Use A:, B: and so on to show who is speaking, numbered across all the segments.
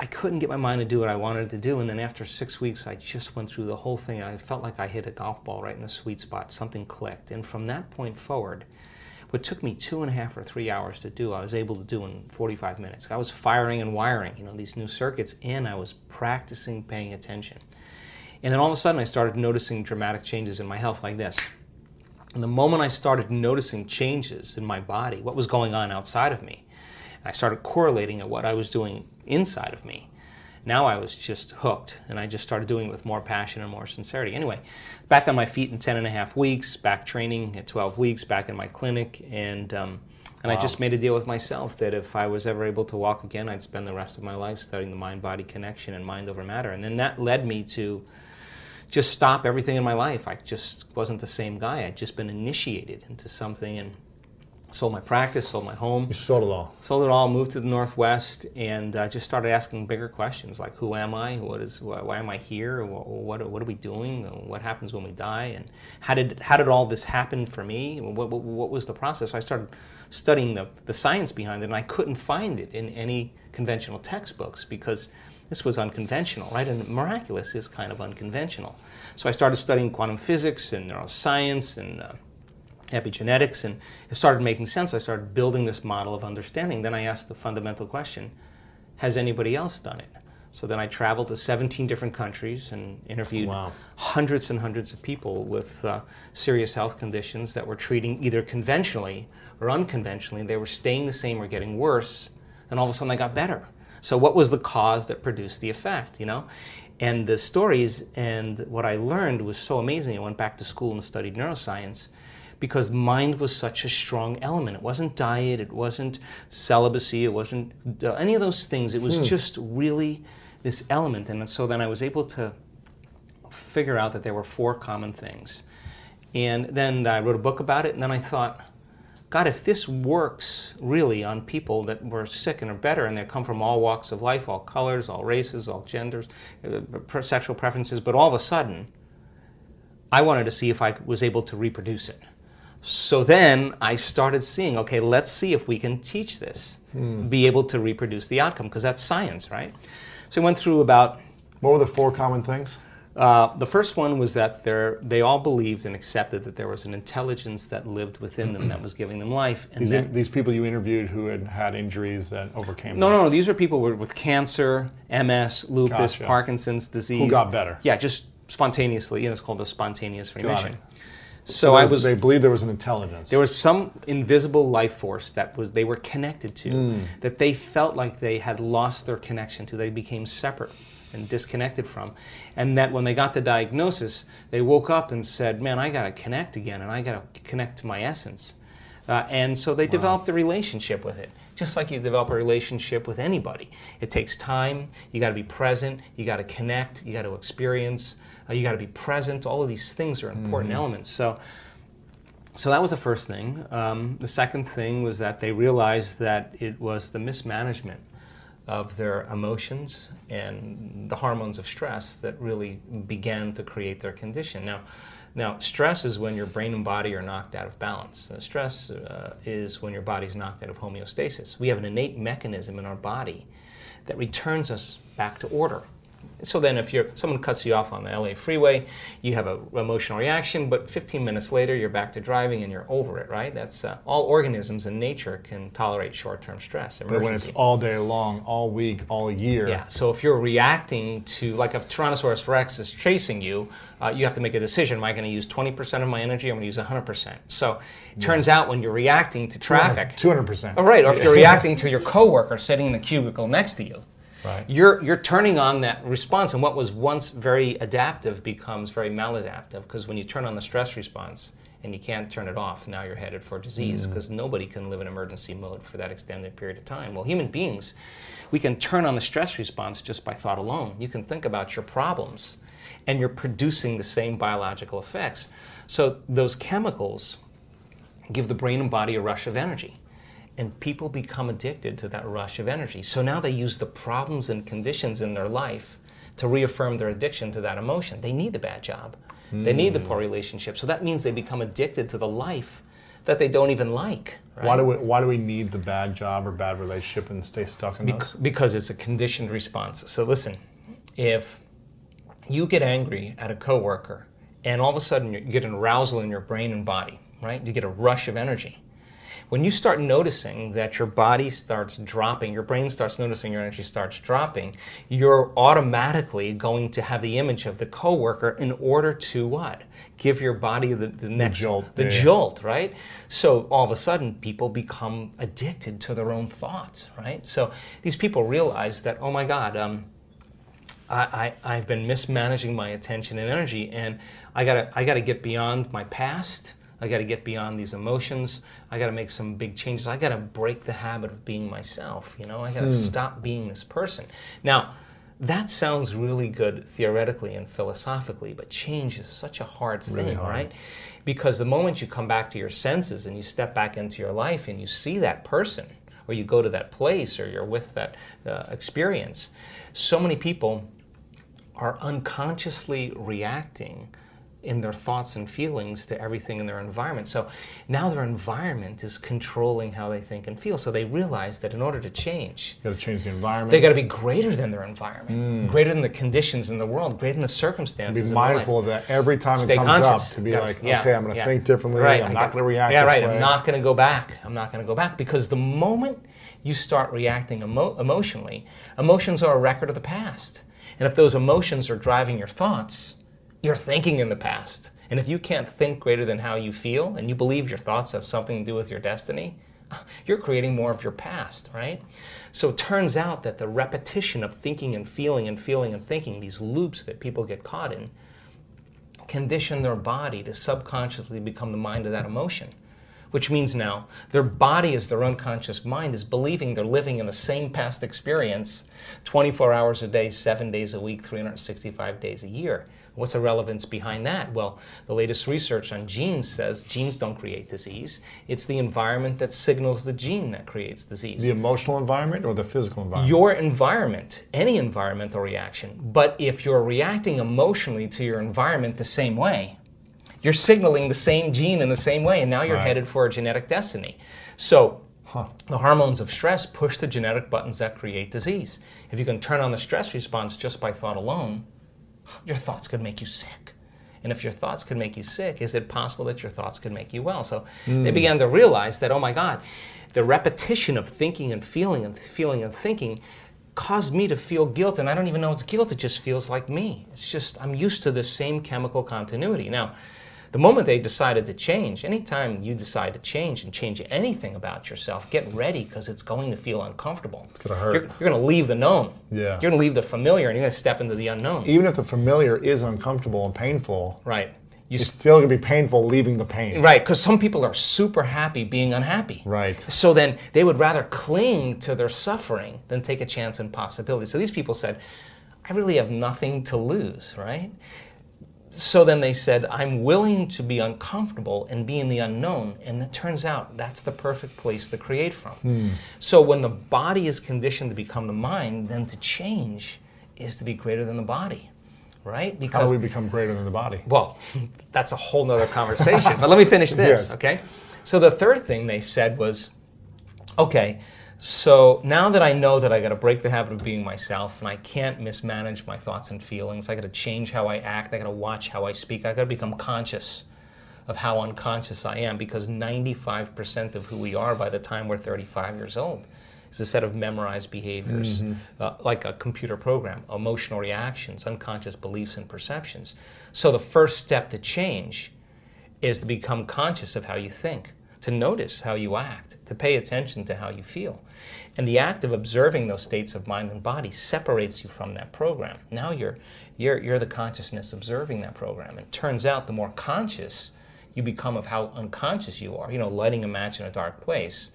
A: I couldn't get my mind to do what I wanted to do. And then after 6 weeks, I just went through the whole thing. And I felt like I hit a golf ball right in the sweet spot. Something clicked. And from that point forward, what took me 2.5 or 3 hours to do, I was able to do in 45 minutes. I was firing and wiring, these new circuits, and I was practicing paying attention. And then all of a sudden, I started noticing dramatic changes in my health like this. And the moment I started noticing changes in my body, what was going on outside of me, I started correlating at what I was doing inside of me. Now I was just hooked, and I just started doing it with more passion and more sincerity. Anyway, back on my feet in 10.5 weeks, back training at 12 weeks, back in my clinic, and
B: Wow.
A: I just made a deal with myself that if I was ever able to walk again, I'd spend the rest of my life studying the mind-body connection and mind over matter. And then that led me to just stop everything in my life. I just wasn't the same guy. I'd just been initiated into something, and sold my practice, sold my home.
B: You sold it all.
A: Sold it all, moved to the Northwest, and just started asking bigger questions like, who am I? Why am I here? What are we doing? What happens when we die? And how did all this happen for me? What was the process? I started studying the science behind it, and I couldn't find it in any conventional textbooks because this was unconventional, right? And miraculous is kind of unconventional. So I started studying quantum physics and neuroscience and epigenetics, and it started making sense. I started building this model of understanding. Then I asked the fundamental question, has anybody else done it? So then I traveled to 17 different countries and interviewed hundreds and hundreds of people with serious health conditions that were treating either conventionally or unconventionally. They were staying the same or getting worse, and all of a sudden they got better. So what was the cause that produced the effect, And the stories and what I learned was so amazing. I went back to school and studied neuroscience, because mind was such a strong element. It wasn't diet, it wasn't celibacy, it wasn't any of those things. It was just really this element. And so then I was able to figure out that there were 4 common things. And then I wrote a book about it, and then I thought, God, if this works really on people that were sick and are better, and they come from all walks of life, all colors, all races, all genders, sexual preferences, but all of a sudden, I wanted to see if I was able to reproduce it. So then I started seeing, okay, let's see if we can teach this, be able to reproduce the outcome, because that's science, right? So I went through about...
B: What were the 4 common things?
A: The first one was that they all believed and accepted that there was an intelligence that lived within them that was giving them life. And
B: these people you interviewed who had had injuries that overcame them?
A: No. These are people with cancer, MS, lupus, Parkinson's disease.
B: Who got better?
A: Yeah, just spontaneously. It's called a spontaneous remission.
B: Got it. So they believed there was an intelligence.
A: There was some invisible life force they were connected to, that they felt like they had lost their connection to. They became separate and disconnected from. And that when they got the diagnosis, they woke up and said, man, I got to connect again, and I got to connect to my essence. And so they developed a relationship with it, just like you develop a relationship with anybody. It takes time. You got to be present. You got to connect. You got to experience. You got to be present. All of these things are important elements. So that was the first thing. The second thing was that they realized that it was the mismanagement of their emotions and the hormones of stress that really began to create their condition. Now, stress is when your brain and body are knocked out of balance. Stress is when your body's knocked out of homeostasis. We have an innate mechanism in our body that returns us back to order. So then if someone cuts you off on the LA freeway, you have an emotional reaction, but 15 minutes later you're back to driving and you're over it, right? That's all organisms in nature can tolerate short-term stress.
B: But when it's all day long, all week, all year.
A: Yeah, so if you're reacting to, like if Tyrannosaurus Rex is chasing you, you have to make a decision. Am I going to use 20% of my energy or am I going to use 100%? So it turns out when you're reacting to traffic...
B: 200%.
A: Oh, right, or if you're reacting to your coworker sitting in the cubicle next to you,
B: right.
A: You're turning on that response, and what was once very adaptive becomes very maladaptive, because when you turn on the stress response and you can't turn it off, now you're headed for disease, because nobody can live in emergency mode for that extended period of time. Well, human beings, we can turn on the stress response just by thought alone. You can think about your problems, and you're producing the same biological effects. So those chemicals give the brain and body a rush of energy. And people become addicted to that rush of energy. So now they use the problems and conditions in their life to reaffirm their addiction to that emotion. They need the bad job. They need the poor relationship. So that means they become addicted to the life that they don't even like, Right?
B: Why do we need the bad job or bad relationship and stay stuck in those?
A: Because it's a conditioned response. So listen, if you get angry at a coworker and all of a sudden you get an arousal in your brain and body, right? You get a rush of energy. When you start noticing that your body starts dropping, your brain starts noticing your energy starts dropping, you're automatically going to have the image of the coworker in order to what? Give your body the next jolt, right? So all of a sudden people become addicted to their own thoughts, right? So these people realize that, oh my God, I've been mismanaging my attention and energy, and I gotta get beyond my past. I got to get beyond these emotions. I got to make some big changes. I got to break the habit of being myself. I got to stop being this person. Now, that sounds really good theoretically and philosophically, but change is such a hard thing,
B: really hard.
A: Right? Because the moment you come back to your senses and you step back into your life and you see that person, or you go to that place, or you're with that experience, so many people are unconsciously reacting in their thoughts and feelings to everything in their environment. So now their environment is controlling how they think and feel. So they realize that in order to change,
B: you got to change the environment.
A: They got to be greater than their environment, greater than the conditions in the world, greater than the circumstances.
B: Be mindful of that every time it comes
A: conscious.
B: up. To be okay, I'm going to think differently.
A: Right.
B: I'm not going to react.
A: This way.
B: I'm
A: not going to go back. I'm not going to go back, because the moment you start reacting emotionally, emotions are a record of the past, and if those emotions are driving your thoughts, you're thinking in the past. And if you can't think greater than how you feel, and you believe your thoughts have something to do with your destiny, you're creating more of your past, right? So it turns out that the repetition of thinking and feeling and feeling and thinking, these loops that people get caught in, condition their body to subconsciously become the mind of that emotion. Which means now their body, as their unconscious mind, is believing they're living in the same past experience 24 hours a day, 7 days a week, 365 days a year. What's the relevance behind that? Well, the latest research on genes says genes don't create disease. It's the environment that signals the gene that creates disease.
B: The emotional environment or the physical environment?
A: Your environment, any environmental reaction. But if you're reacting emotionally to your environment the same way, you're signaling the same gene in the same way, and now you're headed for a genetic destiny. So the hormones of stress push the genetic buttons that create disease. If you can turn on the stress response just by thought alone, your thoughts could make you sick. And if your thoughts could make you sick, is it possible that your thoughts could make you well? So they began to realize that, oh my God, the repetition of thinking and feeling and feeling and thinking caused me to feel guilt, and I don't even know it's guilt, it just feels like me. It's just, I'm used to this same chemical continuity. Now, the moment they decided to change, anytime you decide to change and change anything about yourself, get ready, because it's going to feel uncomfortable.
B: It's going to hurt.
A: You're going to leave the known.
B: Yeah.
A: You're going to leave the familiar, and you're going to step into the unknown.
B: Even if the familiar is uncomfortable and painful,
A: right?
B: It's still going to be painful leaving the pain.
A: Right, because some people are super happy being unhappy.
B: Right.
A: So then they would rather cling to their suffering than take a chance in possibility. So these people said, I really have nothing to lose, right? So then they said, I'm willing to be uncomfortable and be in the unknown. And it turns out that's the perfect place to create from. So when the body is conditioned to become the mind, then to change is to be greater than the body, right?
B: Because how do we become greater than the body?
A: Well, that's a whole nother conversation. But let me finish this, okay? So the third thing they said was, okay, so now that I know that I got to break the habit of being myself, and I can't mismanage my thoughts and feelings, I got to change how I act, I got to watch how I speak, I got to become conscious of how unconscious I am, because 95% of who we are by the time we're 35 years old is a set of memorized behaviors, like a computer program, emotional reactions, unconscious beliefs and perceptions. So the first step to change is to become conscious of how you think, to notice how you act, to pay attention to how you feel. And the act of observing those states of mind and body separates you from that program. Now you're the consciousness observing that program. And it turns out the more conscious you become of how unconscious you are, lighting a match in a dark place,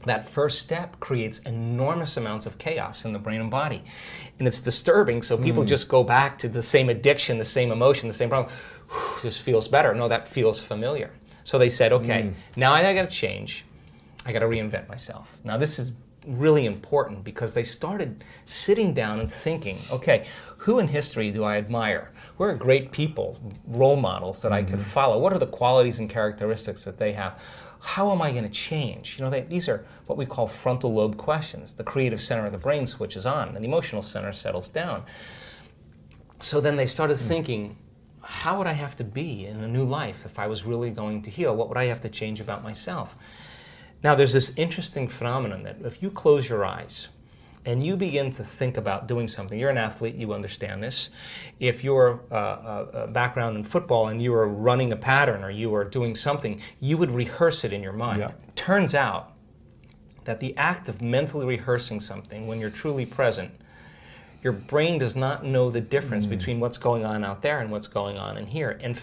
A: that first step creates enormous amounts of chaos in the brain and body. And it's disturbing, so people just go back to the same addiction, the same emotion, the same problem. This feels better. No, that feels familiar. So they said, okay, now I got to change. I got to reinvent myself. Now this is really important, because they started sitting down and thinking, okay, who in history do I admire? Who are great people, role models that I could follow? What are the qualities and characteristics that they have? how am I going to change? You know, these are what we call frontal lobe questions. The creative center of the brain switches on, and the emotional center settles down. So then they started thinking, how would I have to be in a new life if I was really going to heal? What would I have to change about myself? Now, there's this interesting phenomenon that if you close your eyes and you begin to think about doing something, you're an athlete, you understand this. If you're a background in football and you are running a pattern or you are doing something, you would rehearse it in your mind.
B: Yeah.
A: Turns out that the act of mentally rehearsing something when you're truly present, your brain does not know the difference between what's going on out there and what's going on in here. And